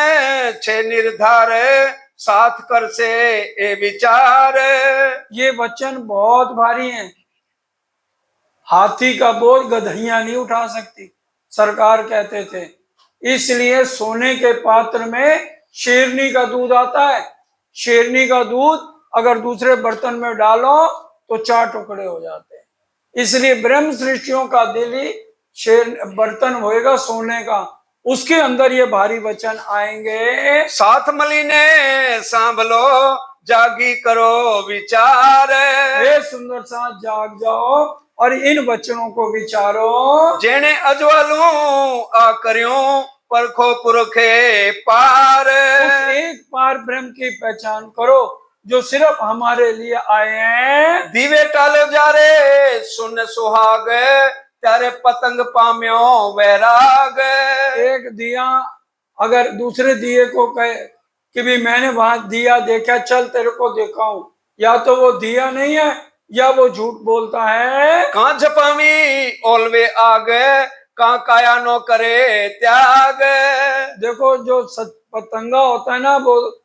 छे निर्धार, साथ कर से ए विचार। ये वचन बहुत भारी हैं, हाथी का बोझ गधैया नहीं उठा सकती, सरकार कहते थे। इसलिए सोने के पात्र में शेरनी का दूध आता है। शेरनी का दूध अगर दूसरे बर्तन में डालो तो 4 टुकड़े हो जाते हैं। इसलिए ब्रह्म सृष्टियों का दिल ही शेर बर्तन होएगा सोने का, उसके अंदर ये भारी वचन आएंगे। साथ मलिने सांभलो, जागी करो विचार। हे सुंदर साथ, जाग जाओ और इन वचनों को विचारो। जेने अजवालू आ करियो, परखो पुरखे पार। उस एक पार ब्रह्म की पहचान करो जो सिर्फ हमारे लिए आए हैं। दीवे टाले जा रे सुन सुहाग, त्यारे पतंग पाम्यो वैराग। एक दिया अगर दूसरे दिए को कहे कि भी मैंने वहां दिया देखा, चल तेरे को दिखाऊं, या तो वो दिया नहीं है या वो झूठ बोलता है। कहाँ झपावी ओलवे आग, कहाँ काया नो करे त्याग। देखो जो पतंगा होता है ना, वो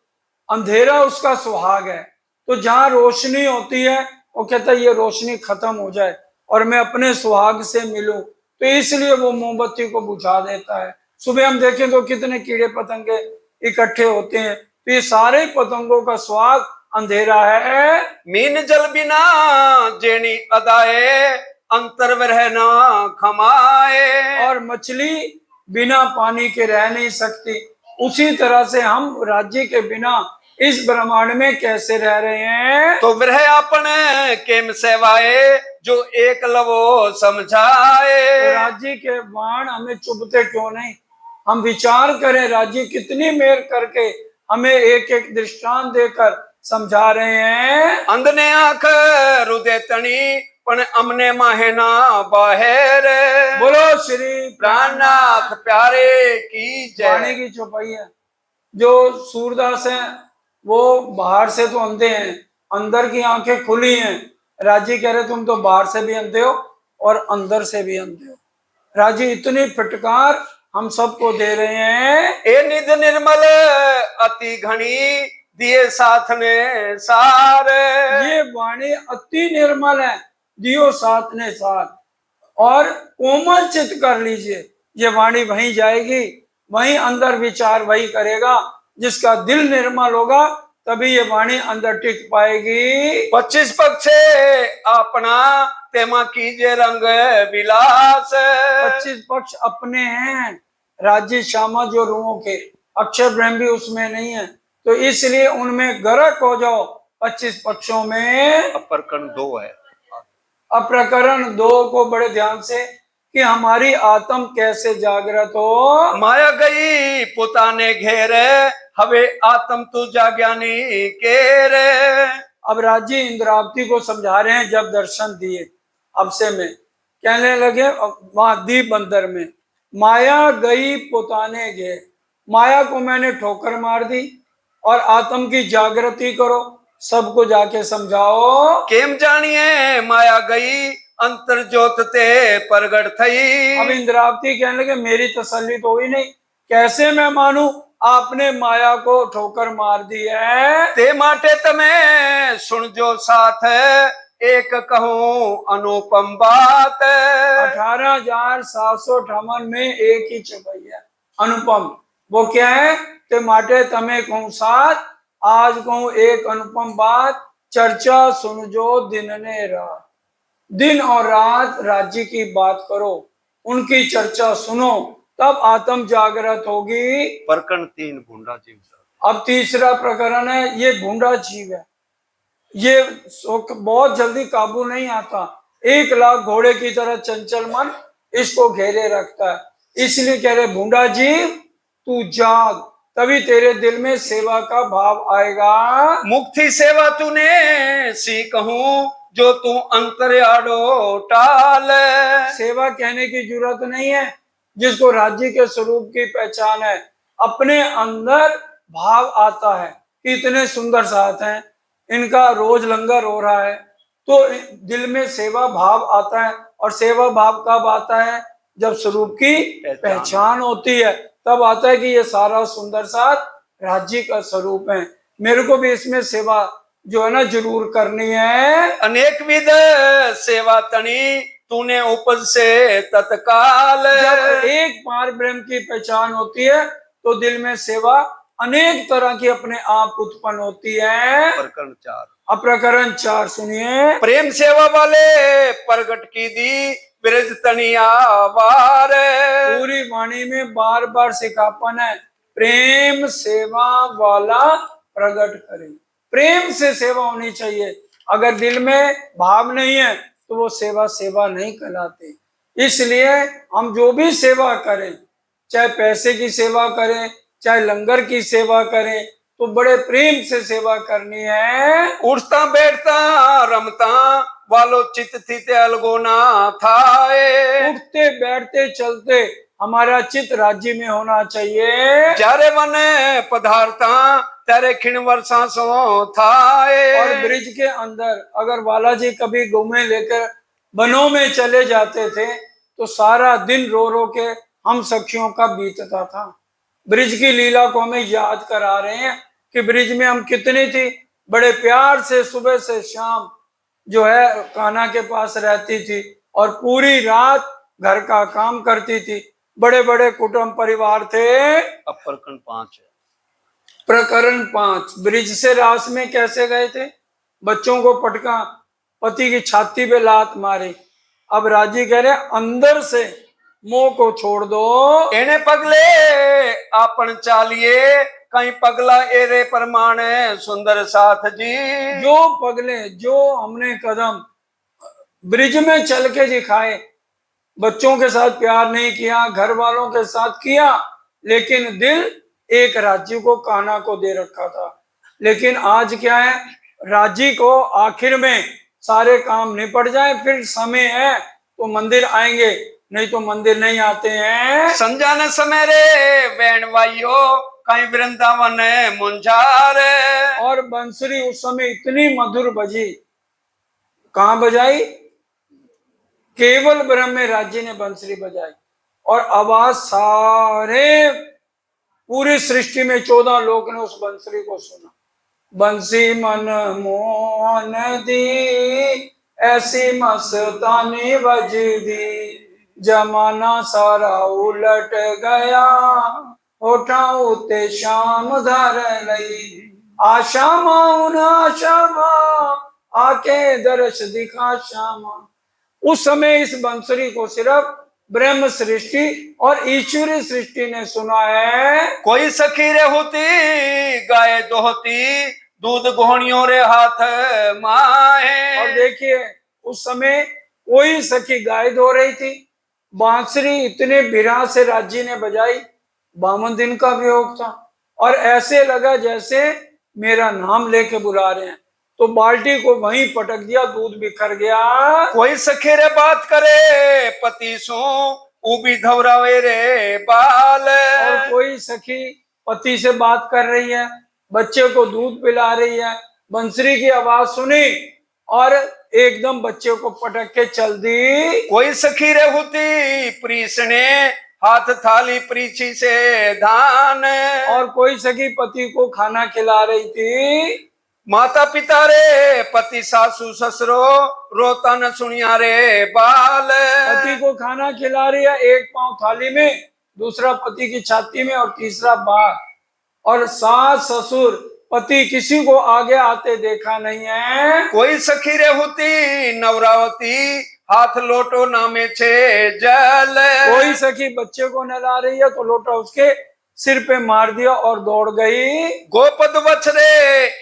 अंधेरा उसका सुहाग है। तो जहां रोशनी होती है वो कहता है ये रोशनी खत्म हो जाए और मैं अपने सुहाग से मिलूं, तो इसलिए वो मोमबत्ती को बुझा देता है। सुबह हम देखें तो कितने कीड़े पतंगे इकट्ठे होते हैं, तो ये सारे पतंगों का सुहाग अंधेरा है। मीन जल बिना जेनी अदाए, अंतर वह ना खमाए। और मछली बिना पानी के रह नहीं सकती, उसी तरह से हम राज्य के बिना इस ब्रह्मांड में कैसे रह रहे हैं। तो वह अपन केम सेवाए, जो एक लवो समझाए। तो राज्य के बाण हमें चुभते क्यों नहीं। हम विचार करें, राज्य कितनी मेहर करके हमें एक एक दृष्टांत देकर समझा रहे हैं। अंधने आंख हृदय तणी, पण अमने माहेना बाहर। बोलो श्री प्राणनाथ प्यारे की जय। वाणी की चौपाई है। जो सूरदास हैं वो बाहर से तो अंधे हैं, अंदर की आंखें खुली हैं। राजी कह रहे तुम तो बाहर से भी अंधे हो और अंदर से भी अंधे हो। राजी इतनी फटकार हम सबको दे रहे हैं। ए निध निर्मल अति घनी, दिए साथ ने सार। ये वाणी अति निर्मल है, दियो साथ ने साथ। और कोमल चित कर लीजिए, ये वाणी वहीं जाएगी, वहीं अंदर विचार वही करेगा। जिसका दिल निर्मल होगा तभी ये वाणी अंदर टिक पाएगी। 25 पक्षे अपना, तेमा कीजे रंग विलास। 25 पक्ष अपने हैं, राज्य श्यामा जो रूहों के, अक्षर ब्रह्म भी उसमें नहीं है, तो इसलिए उनमें गर्क हो जाओ 25 पक्षों में। प्रकरण 2 है। अब प्रकरण 2 को बड़े ध्यान से, कि हमारी आत्म कैसे जागृत हो। माया गई पुताने घेरे, हवे आत्म तू जाज्ञानी केरे। अब राज्य इंद्रावती को समझा रहे हैं, जब दर्शन दिए अब से में कहने लगे वहां दीप बंदर में, माया गई पुताने घे, माया को मैंने ठोकर मार दी और आत्म की जागृति करो, सबको जाके समझाओ। केम जानिए माया गई, अंतर ज्योत ते प्रगट थई। अब इंद्रावती कहने लगे मेरी तसल्ली तो हुई नहीं, कैसे मैं मानूं आपने माया को ठोकर मार दी है। ते माटे तमे सुन जो साथ, एक कहूं अनुपम बात। 18,758 में एक ही चौपाई है अनुपम, वो क्या है, ते माटे तमे कहूं साथ, आज कहूं एक अनुपम बात, चर्चा सुन जो दिन ने रात। दिन और रात राज्य की बात करो, उनकी चर्चा सुनो, तब आत्म जागृत होगी। प्रकरण 3 भूंडा जीव। अब तीसरा प्रकरण है, ये भूंडा जीव है, ये बहुत जल्दी काबू नहीं आता। 1,00,000 घोड़े की तरह चंचल मन इसको घेरे रखता है। इसलिए कह रहे भूंडा जीव तू जाग, तभी तेरे दिल में सेवा का भाव आएगा। मुक्ति सेवा तूने सी कहूं जो तू अंतर्याड़ो टाल। सेवा कहने की जरूरत नहीं है। जिसको राज्य के स्वरूप की पहचान है, अपने अंदर भाव आता है कि इतने सुंदर साथ हैं, इनका रोज लंगर हो रहा है, तो दिल में सेवा भाव आता है। और सेवा भाव कब आता है? जब स्वरूप की पहचान होती है, तब आता है कि ये सारा सुंदर साथ राज्य का स्वरूप है। मेरे को भी इसमें सेवा जो है ना जरूर करनी है। अनेक विध सेवा तनी तूने उपज से तत्काल। जब एक पार ब्रह्म की पहचान होती है तो दिल में सेवा अनेक तरह की अपने आप उत्पन्न होती है। प्रकरण 4। अब प्रकरण 4 सुनिए। प्रेम सेवा वाले प्रगट की दी ब्रज तनिया बार। पूरी वाणी में बार बार सिखापन है, प्रेम सेवा वाला प्रकट करे। प्रेम से सेवा होनी चाहिए। अगर दिल में भाव नहीं है तो वो सेवा सेवा नहीं कहलाती। इसलिए हम जो भी सेवा करें, चाहे पैसे की सेवा करें, चाहे लंगर की सेवा करें, तो बड़े प्रेम से सेवा करनी है। उठता बैठता रमता वालो चित थी ते अलगोना था। उठते बैठते चलते हमारा चित्त राज्य में होना चाहिए। जारे मन पदार्था तेरे खिण वर्षा सो था। और ब्रिज के अंदर अगर बालाजी कभी घूमे लेकर वनों में चले जाते थे तो सारा दिन रो रो के हम सखियों का बीतता था। ब्रिज की लीला को हमें याद करा रहे हैं कि ब्रिज में हम कितनी थी, बड़े प्यार से सुबह से शाम जो है कान्हा के पास रहती थी और पूरी रात घर का काम करती थी। बड़े बड़े कुटुंब परिवार थे। अब प्रकरण 5 है। प्रकरण 5। ब्रिज से रास में कैसे गए थे? बच्चों को पटका, पति की छाती पे लात मारी। अब राजी कह रहे अंदर से मोह को छोड़ दो। एने पगले आपन चालिए कहीं पगला एरे प्रमाण सुंदर साथ जी। जो पगले, जो हमने कदम ब्रिज में चल के दिखाए, बच्चों के साथ प्यार नहीं किया, घर वालों के साथ किया, लेकिन दिल एक राज्य को कान्हा को दे रखा था। लेकिन आज क्या है, राज्य को आखिर में सारे काम निपट जाए, फिर समय है तो मंदिर आएंगे, नहीं तो मंदिर नहीं आते हैं। संजान समय रे बैन भाइयों कहीं वृंदावन मुंझार। और बंसुरी उस समय इतनी मधुर बजी, कहाँ बजाई? केवल ब्रह्म राज्य ने बंसुरी बजाई और आवाज सारे पूरी सृष्टि में 14 लोग ने उस बंसुरी को सुना। बंसी मन मोहन दी ऐसी मस्तानी बज दी, जमाना सारा उलट गया, उठाऊ ते शाम धर लई। आशा माउन आशा आके दर्श दिखा श्यामा। उस समय इस बंसुरी को सिर्फ ब्रह्म सृष्टि और ईश्वरी सृष्टि ने सुना है। कोई सखी रे होती गाय दोहती दूध घोड़ियों रे हाथ माए। और देखिए उस समय कोई सखी गाय धो रही थी, बांसुरी इतने विरह से राज्य ने बजाई। 52 दिन का वियोग था और ऐसे लगा जैसे मेरा नाम लेके बुला रहे हैं, तो बाल्टी को वहीं पटक दिया, दूध बिखर गया। कोई सखी रे बात करे पति सो उबी धवरावे रे बाल। और कोई सखी पति से बात कर रही है, बच्चे को दूध पिला रही है, बंसुरी की आवाज सुनी और एकदम बच्चे को पटक के चल दी। कोई सखी रे होती प्रीसने हाथ थाली प्रीछी से धान। और कोई सखी पति को खाना खिला रही थी। माता पिता रे पति सासू ससुरो रोता न सुनिया रे बाल। पति को खाना खिला रही है, एक पांव थाली में, दूसरा पति की छाती में और तीसरा बाहर। और सास ससुर पति किसी को आगे आते देखा नहीं है। कोई सखी रे होती नवरावती हाथ लोटो नामे छे जल। कोई सखी बच्चे को नहला रही है तो लोटा उसके सिर पे मार दिया और दौड़ गई। गोपद वछरे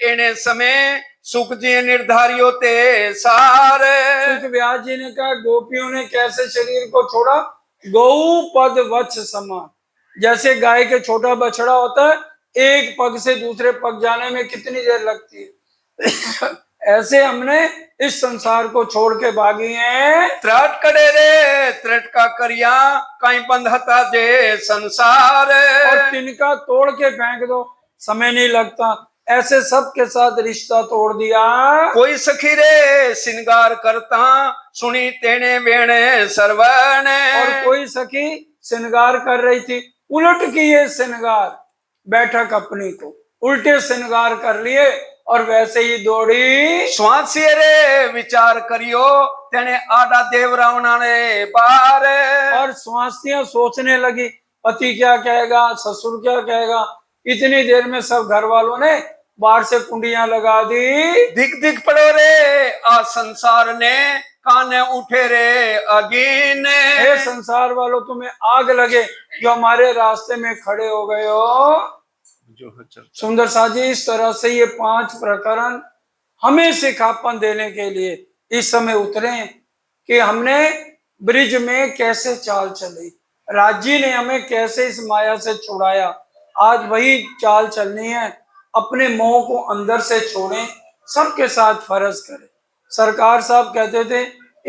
एने समय सुख जी निर्धारियो ते सार। सुख व्यास जी ने कहा गोपियों ने कैसे शरीर को छोड़ा? गौ पद वत्स समान, जैसे गाय के छोटा बछड़ा होता है एक पग से दूसरे पग जाने में कितनी देर लगती है। ऐसे हमने इस संसार को छोड़ के भागी हैं। त्राट कड़े रे त्रटका करिया कहीं बंधता जे संसार। और तिनका तोड़ के फेंक दो, समय नहीं लगता। ऐसे सबके साथ रिश्ता तोड़ दिया। कोई सखी रे श्रृंगार करता सुनी तेने वेणे सरवण। और कोई सखी श्रृंगार कर रही थी, उलट किए श्रृंगार, बैठक अपनी को उल्टे श्रृंगार कर लिए और वैसे ही दौड़ी। स्वासी रे विचार करियो तेने आडा देव रावणा ने पार। और स्वास्तियां सोचने लगी, पति क्या कहेगा, ससुर क्या कहेगा। इतनी देर में सब घर वालों ने बाहर से कुंडियां लगा दी। दिख दिख पड़ो रे आ संसार ने काने उठे रे अगीन। हे संसार वालों, तुम्हें आग लगे जो हमारे रास्ते में खड़े हो गए हो। सुंदर साजी, इस तरह से ये 5 प्रकरण हमें सिखापन देने के लिए इस समय उतरे कि हमने ब्रिज में कैसे चाल चली, राज्य ने हमें कैसे इस माया से छुड़ाया। आज वही चाल चलनी है। अपने मोह को अंदर से छोड़ें, सबके साथ फर्ज करें। सरकार साहब कहते थे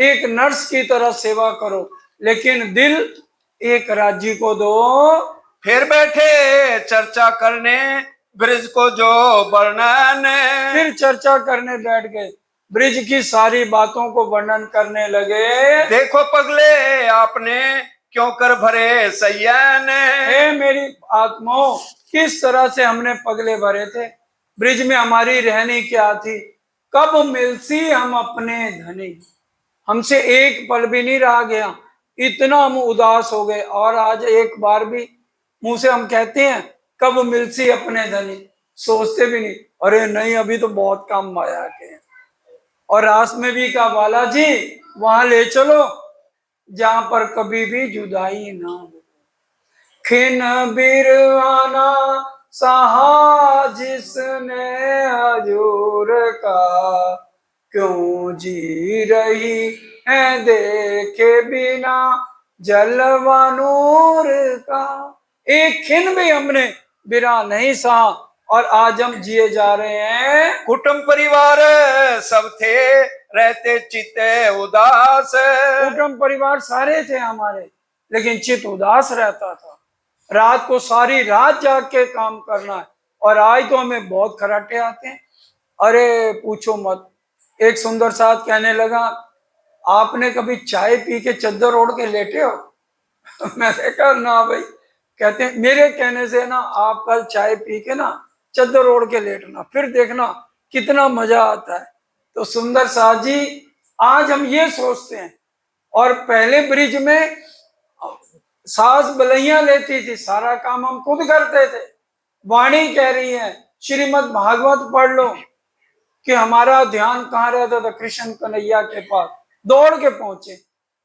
एक नर्स की तरह सेवा करो, लेकिन दिल एक राज्य को दो। फिर बैठे चर्चा करने ब्रिज को जो वर्णन। फिर चर्चा करने बैठ गए, ब्रिज की सारी बातों को वर्णन करने लगे। देखो पगले आपने क्यों कर भरे सयन। हे मेरी आत्माओं, किस तरह से हमने पगले भरे थे। ब्रिज में हमारी रहनी क्या थी, कब मिलसी हम अपने धनी। हमसे एक पल भी नहीं रहा गया, इतना हम उदास हो गए। और आज एक बार भी मुंह से हम कहते हैं कब मिलसी अपने धनी, सोचते भी नहीं, अरे नहीं अभी तो बहुत काम माया के हैं। और रास में भी कहा बालाजी वहां ले चलो जहां पर कभी भी जुदाई ना हो। खिन बिरवाना सहा जिसने हजूर का, क्यों जी रही है देखे बिना जलवा नूर का। एक खिन भी हमने बिरा नहीं सहा और आज हम जिए जा रहे हैं। कुटुंब परिवार सब थे रहते चित्ते उदास। कुटुंब परिवार सारे थे हमारे, लेकिन चित्त उदास रहता था। रात को सारी रात जाग के काम करना है। और आज तो हमें बहुत खराटे आते हैं, अरे पूछो मत। एक सुंदर साथ कहने लगा, आपने कभी चाय पी के चद्दर ओढ़ के लेटे हो? मैंने कहा ना भाई। कहते हैं मेरे कहने से ना आप कल चाय पी के ना चद्दर ओढ़ के लेटना, फिर देखना कितना मजा आता है। तो सुंदर साथ जी आज हम ये सोचते हैं। और पहले ब्रिज में सास बलैया लेती थी, सारा काम हम खुद करते थे। वाणी कह रही है, श्रीमद् भागवत पढ़ लो कि हमारा ध्यान कहाँ रहता था, कृष्ण कन्हैया के पास दौड़ के पहुंचे।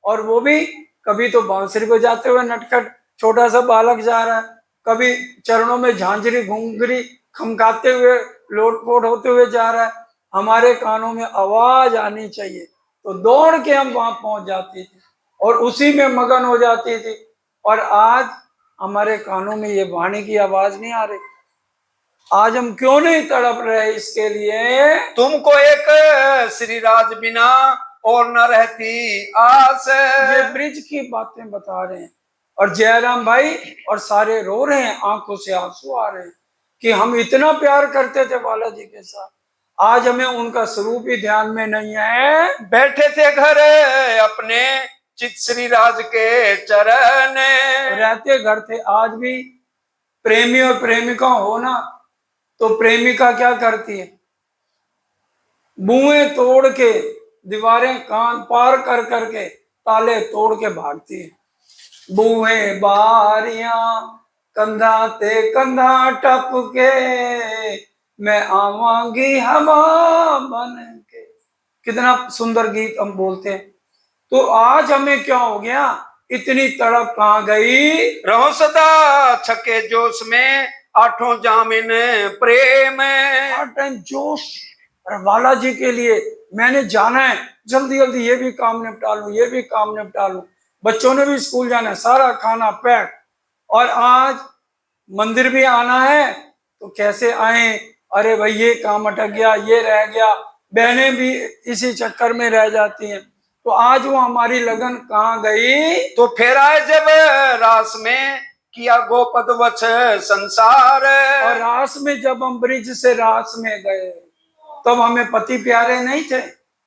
और वो भी कभी तो बांसुरी बजाते हुए नटखट छोटा सा बालक जा रहा है, कभी चरणों में झांझरी घुंघरी खमकाते हुए लोटपोट होते हुए जा रहा है। हमारे कानों में आवाज आनी चाहिए, तो दौड़ के हम वहां पहुंच जाती थी और उसी में मगन हो जाती थी। और आज हमारे कानों में ये वाणी की आवाज नहीं आ रही। आज हम क्यों नहीं तड़प रहे इसके लिए? तुमको एक श्री राज बिना और न रहती आस। ये ब्रिज की बातें बता रहे हैं। और जयराम भाई और सारे रो रहे हैं, आंखों से आंसू आ रहे हैं कि हम इतना प्यार करते थे बालाजी के साथ, आज हमें उनका स्वरूप ही ध्यान में नहीं है। बैठे थे घर अपने चित श्री राज के चरण। रहते घर थे। आज भी प्रेमी और प्रेमिका हो ना, तो प्रेमिका क्या करती है, बुएं तोड़ के दीवारें कान पार कर करके ताले तोड़ के भागती है। बुएं बारियां कंधा ते कंधा टप के, मैं आवांगी हवा बन के। कितना सुंदर गीत हम बोलते हैं। तो आज हमें क्या हो गया, इतनी तड़प कहाँ गई? रहो सदा छके जोश में आठों जामिन प्रेम। हर टाइम जोश। और बालाजी के लिए मैंने जाना है, जल्दी जल्दी ये भी काम निपटा लूं, ये भी काम निपटा लूं। बच्चों ने भी स्कूल जाना है, सारा खाना पैक। और आज मंदिर भी आना है, तो कैसे आए, अरे भाई ये काम अटक गया, ये रह गया, बहनें भी इसी चक्कर में रह जाती हैं। तो आज वो हमारी लगन कहाँ गई। तो फिर आए जब रास में किया गोपद वच संसार। और रास में जब हम ब्रिज से रास में गए तब हमें पति प्यारे नहीं थे,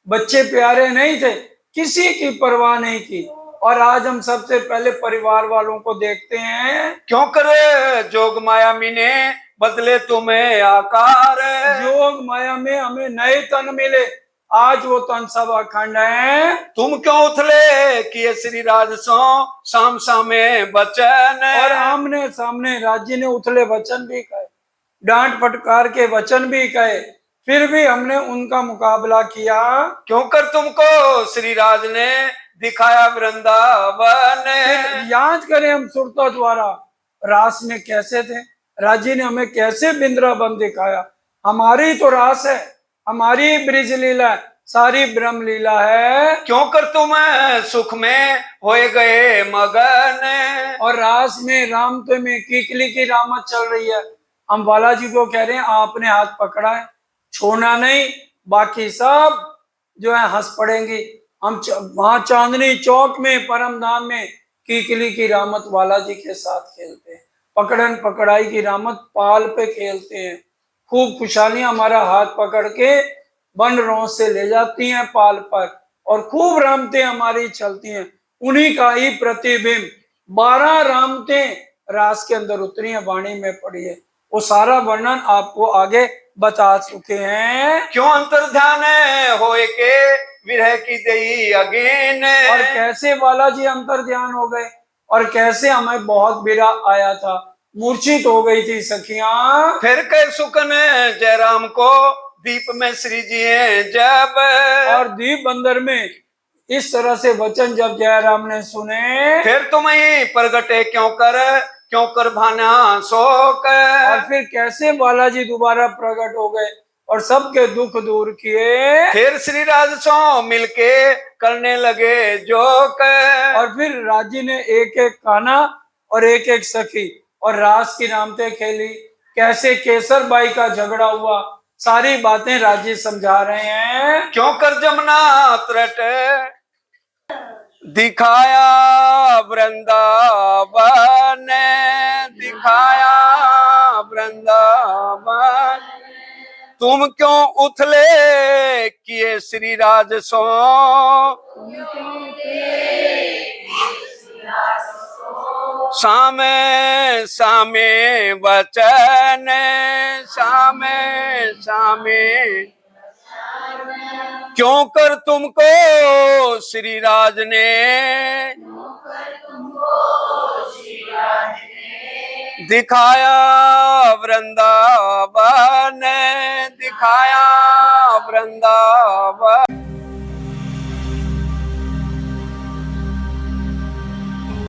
बच्चे प्यारे नहीं थे, किसी की परवाह नहीं की। और आज हम सबसे पहले परिवार वालों को देखते हैं। क्यों करे जोग माया मीने बदले तुम्हें आकार। योग माया में हमें नए तन मिले, आज वो तन सब अखंड है। तुम क्यों उथले किए श्री राज सो शाम सामे बचन। और आमने सामने राज्य ने उथले वचन भी कहे, डांट फटकार के वचन भी कहे, फिर भी हमने उनका मुकाबला किया। क्यों कर तुमको श्री राज ने दिखाया वृंदावन। याद करें हम सुरता द्वारा रास में कैसे थे, राज्य ने हमें कैसे वृंदावन दिखाया। हमारी तो रास है, हमारी ब्रिज लीला है, सारी ब्रह्म लीला है। क्यों कर तुम सुख में होए गए मगन। और रास में रामते में कीकली की रामत चल रही है। हम बालाजी को कह रहे हैं आपने हाथ पकड़ा है, छोड़ना नहीं, बाकी सब जो है हंस पड़ेंगी। हम वहां चांदनी चौक में परम धाम में कीकली की रामत बालाजी के साथ खेलते हैं, पकड़न पकड़ाई की रामत पाल पे खेलते हैं। खूब खुशहालियां हमारा हाथ पकड़ के वन रोज से ले जाती हैं पाल पर, और खूब रामतें हमारी चलती हैं। उन्हीं का ही प्रतिबिंब 12 रामतें रास के अंदर उतरी है, वाणी में पड़ी है। वो सारा वर्णन आपको आगे बता चुके हैं। क्यों अंतर्ध्यान होए के विरह की दई अगेन। और कैसे बालाजी अंतर ध्यान हो गए, और कैसे हमें बहुत विरह आया था, मूर्छित हो गई थी सखियां। फिर कह सुकन जयराम को दीप में श्री जी जब। और दीप बंदर में इस तरह से वचन जब जयराम ने सुने, फिर तुम ही प्रगटे क्यों कर भाना शोक। और फिर कैसे बालाजी दोबारा प्रकट हो गए और सबके दुख दूर किए। फिर श्री राज सो मिलके करने लगे जोक। और फिर राजी ने एक एक काना और एक एक सखी और रास की रामते खेली। कैसे केसर बाई का झगड़ा हुआ, सारी बातें राजी समझा रहे हैं। क्यों कर जमुना तट दिखाया वृंदावन। दिखाया वृंदावन। तुम क्यों उथले किए श्री राज सो सामे सामे वचन। सामे सामे क्यों कर तुमको श्री राज ने दिखाया वृंदावन। दिखाया वृंदावन।